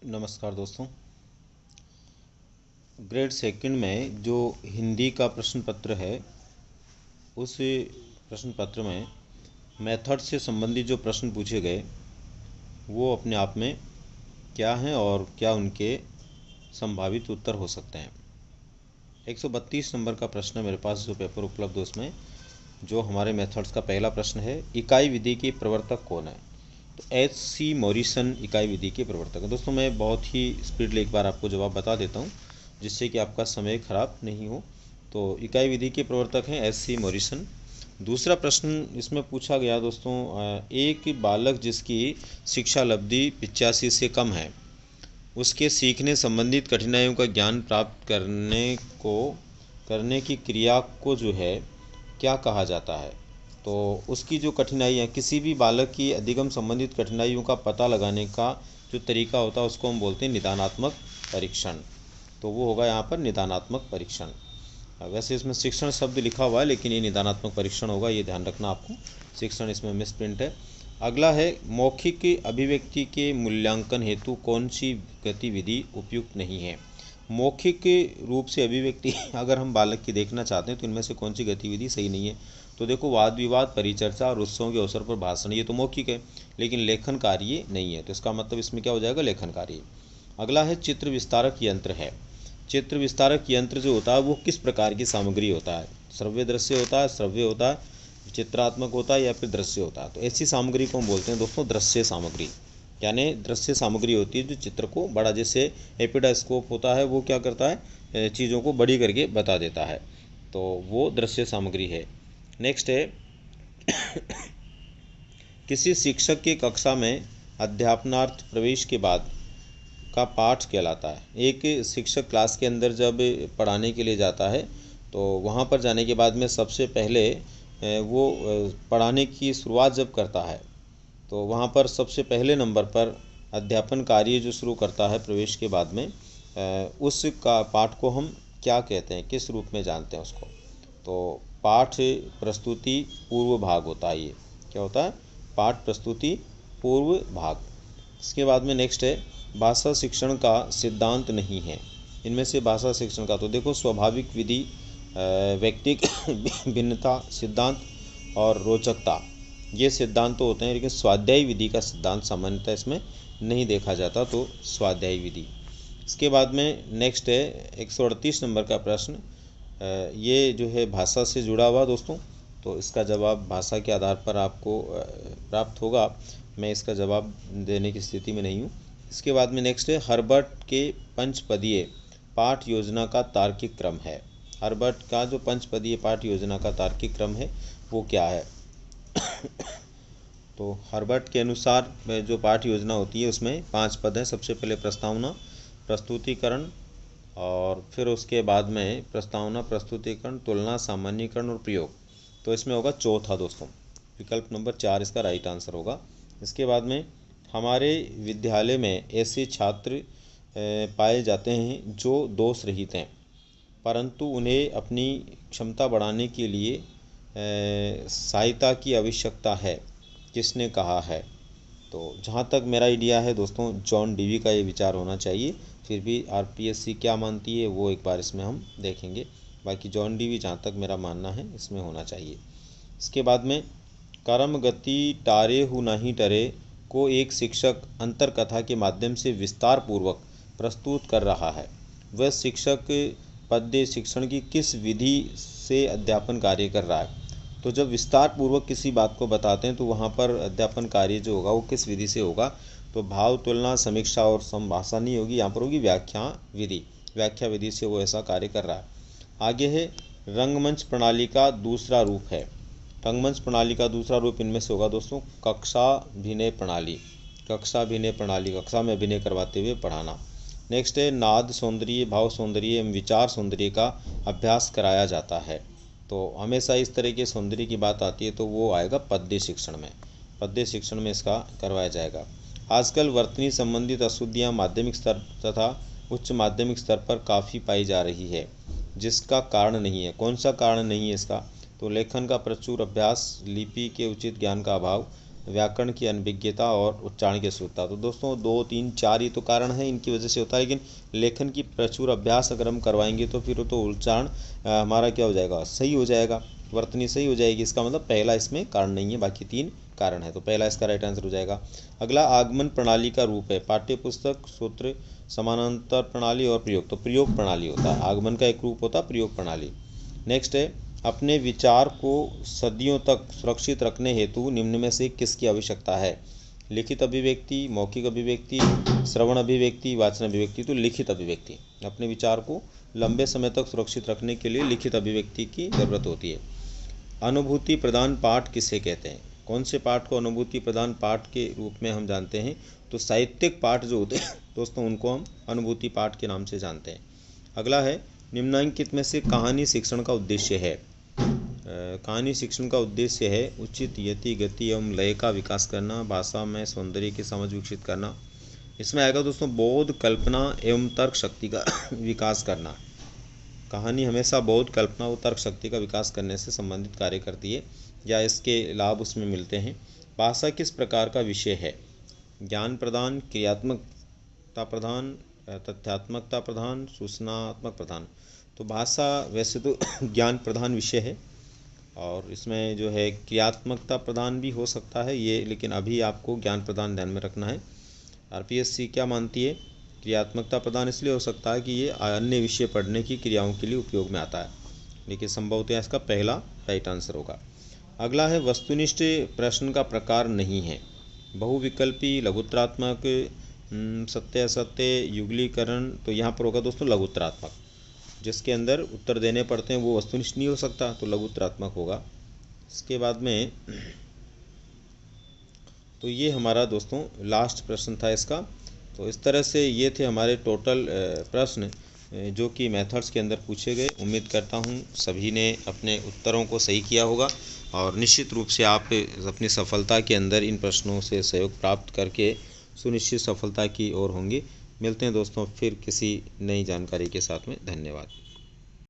नमस्कार दोस्तों। Grade second में जो हिंदी का प्रश्न पत्र है, उस प्रश्न पत्र में मेथड से संबंधित जो प्रश्न पूछे गए वो अपने आप में क्या हैं और क्या उनके संभावित उत्तर हो सकते हैं। 132 नंबर का प्रश्न है मेरे पास जो पेपर उपलब्ध है, उसमें जो हमारे मेथड्स का पहला प्रश्न है, इकाई विधि के प्रवर्तक कौन है। तो एच.सी. मॉरिसन इकाई विधि के प्रवर्तक हैं। दोस्तों मैं बहुत ही स्पीडली एक बार आपको जवाब बता देता हूँ जिससे कि आपका समय खराब नहीं हो। तो इकाई विधि के प्रवर्तक हैं एच.सी. मॉरिसन। दूसरा प्रश्न इसमें पूछा गया दोस्तों, एक बालक जिसकी शिक्षा लब्धि 85 से कम है, उसके सीखने संबंधित कठिनाइयों का ज्ञान प्राप्त करने की क्रिया को जो है क्या कहा जाता है। तो उसकी जो कठिनाइयाँ, किसी भी बालक की अधिगम संबंधित कठिनाइयों का पता लगाने का जो तरीका होता है उसको हम बोलते हैं निदानात्मक परीक्षण। तो वो होगा यहाँ पर निदानात्मक परीक्षण। वैसे इसमें शिक्षण शब्द लिखा हुआ है लेकिन ये निदानात्मक परीक्षण होगा, ये ध्यान रखना आपको। शिक्षण इसमें मिसप्रिंट है। अगला है, मौखिक अभिव्यक्ति के मूल्यांकन हेतु कौन सी गतिविधि उपयुक्त नहीं है। मौखिक रूप से अभिव्यक्ति अगर हम बालक की देखना चाहते हैं तो इनमें से कौन सी गतिविधि सही नहीं है। तो देखो, वाद विवाद, परिचर्चा और उत्सवों के अवसर पर भाषण, ये तो मौखिक है लेकिन लेखन कार्य नहीं है। तो इसका मतलब इसमें क्या हो जाएगा, लेखन कार्य। अगला है, चित्र विस्तारक यंत्र है। चित्र विस्तारक यंत्र जो होता है वो किस प्रकार की सामग्री होता है। श्रव्य दृश्य होता है, श्रव्य होता है, चित्रात्मक होता है या फिर दृश्य होता है। तो ऐसी सामग्री को हम बोलते हैं दोस्तों दृश्य सामग्री। यानी दृश्य सामग्री होती है जो चित्र को बड़ा, जैसे एपिडास्कोप होता है वो क्या करता है, चीज़ों को बड़ी करके बता देता है। तो वो दृश्य सामग्री है। नेक्स्ट है, किसी शिक्षक की कक्षा में अध्यापनार्थ प्रवेश के बाद का पाठ कहलाता है। एक शिक्षक क्लास के अंदर जब पढ़ाने के लिए जाता है तो वहाँ पर जाने के बाद में सबसे पहले वो पढ़ाने की शुरुआत जब करता है तो वहाँ पर सबसे पहले नंबर पर अध्यापन कार्य जो शुरू करता है प्रवेश के बाद में, उस का पाठ को हम क्या कहते हैं, किस रूप में जानते हैं उसको। तो पाठ प्रस्तुति पूर्व भाग होता है। ये क्या होता है, पाठ प्रस्तुति पूर्व भाग। इसके बाद में नेक्स्ट है, भाषा शिक्षण का सिद्धांत नहीं है। इनमें से भाषा शिक्षण का, तो देखो, स्वाभाविक विधि, व्यक्तिक भिन्नता सिद्धांत और रोचकता, ये सिद्धांत तो होते हैं लेकिन स्वाध्यायी विधि का सिद्धांत सामान्यतः इसमें नहीं देखा जाता। तो स्वाध्यायी विधि। इसके बाद में नेक्स्ट है 138 नंबर का प्रश्न, ये जो है भाषा से जुड़ा हुआ दोस्तों। तो इसका जवाब भाषा के आधार पर आपको प्राप्त होगा। मैं इसका जवाब देने की स्थिति में नहीं हूँ। इसके बाद में नेक्स्ट है, हर्बर्ट के पंचपदीय पाठ योजना का तार्किक क्रम है। हर्बर्ट का जो पंचपदीय पाठ योजना का तार्किक क्रम है वो क्या है। तो हर्बर्ट के अनुसार जो पाठ योजना होती है उसमें 5 पद हैं। सबसे पहले प्रस्तावना, प्रस्तुतिकरण, और फिर उसके बाद में प्रस्तावना, प्रस्तुतिकरण, तुलना, सामान्यीकरण और प्रयोग। तो इसमें होगा चौथा दोस्तों, विकल्प नंबर 4 इसका राइट आंसर होगा। इसके बाद में, हमारे विद्यालय में ऐसे छात्र पाए जाते हैं जो दोष रहित हैं परंतु उन्हें अपनी क्षमता बढ़ाने के लिए सहायता की आवश्यकता है, किसने कहा है। तो जहाँ तक मेरा आइडिया है दोस्तों, जॉन डीवी का ये विचार होना चाहिए। फिर भी आरपीएससी क्या मानती है वो एक बार इसमें हम देखेंगे। बाकी जॉन डीवी जहाँ तक मेरा मानना है इसमें होना चाहिए। इसके बाद में, कर्म गति टारे हु नहीं टरे को एक शिक्षक अंतर कथा के माध्यम से विस्तार पूर्वक प्रस्तुत कर रहा है। वह शिक्षक पद्य शिक्षण की किस विधि से अध्यापन कार्य कर रहा है। तो जब विस्तार पूर्वक किसी बात को बताते हैं तो वहाँ पर अध्यापन कार्य जो होगा वो किस विधि से होगा। तो भाव, तुलना, समीक्षा और संभाषा नहीं होगी, यहाँ पर होगी व्याख्या विधि। व्याख्या विधि से वो ऐसा कार्य कर रहा है। आगे है, रंगमंच प्रणाली का दूसरा रूप है। रंगमंच प्रणाली का दूसरा रूप इनमें से होगा दोस्तों कक्षाभिनय प्रणाली। कक्षाभिनय प्रणाली, कक्षा में अभिनय करवाते हुए पढ़ाना। नेक्स्ट है, नाद सौंदर्य, भाव सौंदर्य एवं विचार सौंदर्य का अभ्यास कराया जाता है। तो हमेशा इस तरह के सौंदर्य की बात आती है तो वो आएगा पद्य शिक्षण में। पद्य शिक्षण में इसका करवाया जाएगा। आजकल वर्तनी संबंधित अशुद्धियाँ माध्यमिक स्तर तथा उच्च माध्यमिक स्तर पर काफ़ी पाई जा रही है, जिसका कारण नहीं है। कौन सा कारण नहीं है इसका। तो लेखन का प्रचुर अभ्यास, लिपि के उचित ज्ञान का अभाव, व्याकरण की अनभिज्ञता और उच्चारण की शुद्धता। तो दोस्तों 2, 3, 4 ये तो कारण है, इनकी वजह से होता है, लेकिन लेखन की प्रचुर अभ्यास अगर हम करवाएंगे तो फिर तो उच्चारण हमारा क्या हो जाएगा, सही हो जाएगा, वर्तनी सही हो जाएगी। इसका मतलब पहला इसमें कारण नहीं है, बाकी 3 कारण है, तो पहला इसका राइट आंसर हो जाएगा। अगला आगमन प्रणाली का रूप है, पाठ्यपुस्तक, सूत्र, समानांतर प्रणाली और प्रयोग। तो प्रयोग प्रणाली होता है, आगमन का एक रूप होता है प्रयोग प्रणाली। नेक्स्ट है, अपने विचार को सदियों तक सुरक्षित रखने हेतु निम्न में से किसकी आवश्यकता है? लिखित अभिव्यक्ति, मौखिक अभिव्यक्ति, श्रवण अभिव्यक्ति, वाचन अभिव्यक्ति। तो लिखित अभिव्यक्ति, अपने विचार को लंबे समय तक सुरक्षित रखने के लिए लिखित अभिव्यक्ति की ज़रूरत होती है। अनुभूति प्रधान पाठ किसे कहते हैं? कौन से पाठ को अनुभूति प्रधान पाठ के रूप में हम जानते हैं? तो साहित्यिक पाठ जो होते हैं दोस्तों, उनको हम अनुभूति पाठ के नाम से जानते हैं। अगला है, निम्नलिखित में से कहानी शिक्षण का उद्देश्य है? कहानी शिक्षण का उद्देश्य है उचित यति, गति एवं लय का विकास करना, भाषा में सौंदर्य की समझ विकसित करना। इसमें आएगा दोस्तों बोध, कल्पना एवं तर्क शक्ति का विकास करना। कहानी हमेशा बोध, कल्पना और तर्क शक्ति का विकास करने से संबंधित कार्य करती है, या इसके लाभ उसमें मिलते हैं। भाषा किस प्रकार का विषय है? ज्ञान प्रदान, क्रियात्मकता प्रधान, तथ्यात्मकता प्रधान, सूचनात्मक प्रधान। तो भाषा वैसे तो ज्ञान प्रधान विषय है, और इसमें जो है क्रियात्मकता प्रधान भी हो सकता है ये, लेकिन अभी आपको ज्ञान प्रदान ध्यान में रखना है। आरपीएससी क्या मानती है? क्रियात्मकता प्रदान इसलिए हो सकता है कि ये अन्य विषय पढ़ने की क्रियाओं के लिए उपयोग में आता है, लेकिन संभवतः इसका पहला राइट आंसर होगा। अगला है, वस्तुनिष्ठ प्रश्न का प्रकार नहीं है। बहुविकल्पी, लघुत्तरात्मक, सत्य असत्य, युगलीकरण। तो यहाँ पर होगा दोस्तों लघुत्तरात्मक, जिसके अंदर उत्तर देने पड़ते हैं वो वस्तुनिष्ठ नहीं हो सकता, तो लघुत्तरात्मक होगा। इसके बाद में तो ये हमारा दोस्तों लास्ट प्रश्न था इसका। तो इस तरह से ये थे हमारे टोटल प्रश्न जो कि मेथड्स के अंदर पूछे गए। उम्मीद करता हूँ सभी ने अपने उत्तरों को सही किया होगा, और निश्चित रूप से आप अपनी सफलता के अंदर इन प्रश्नों से सहयोग प्राप्त करके सुनिश्चित सफलता की ओर होंगे। मिलते हैं दोस्तों फिर किसी नई जानकारी के साथ में। धन्यवाद।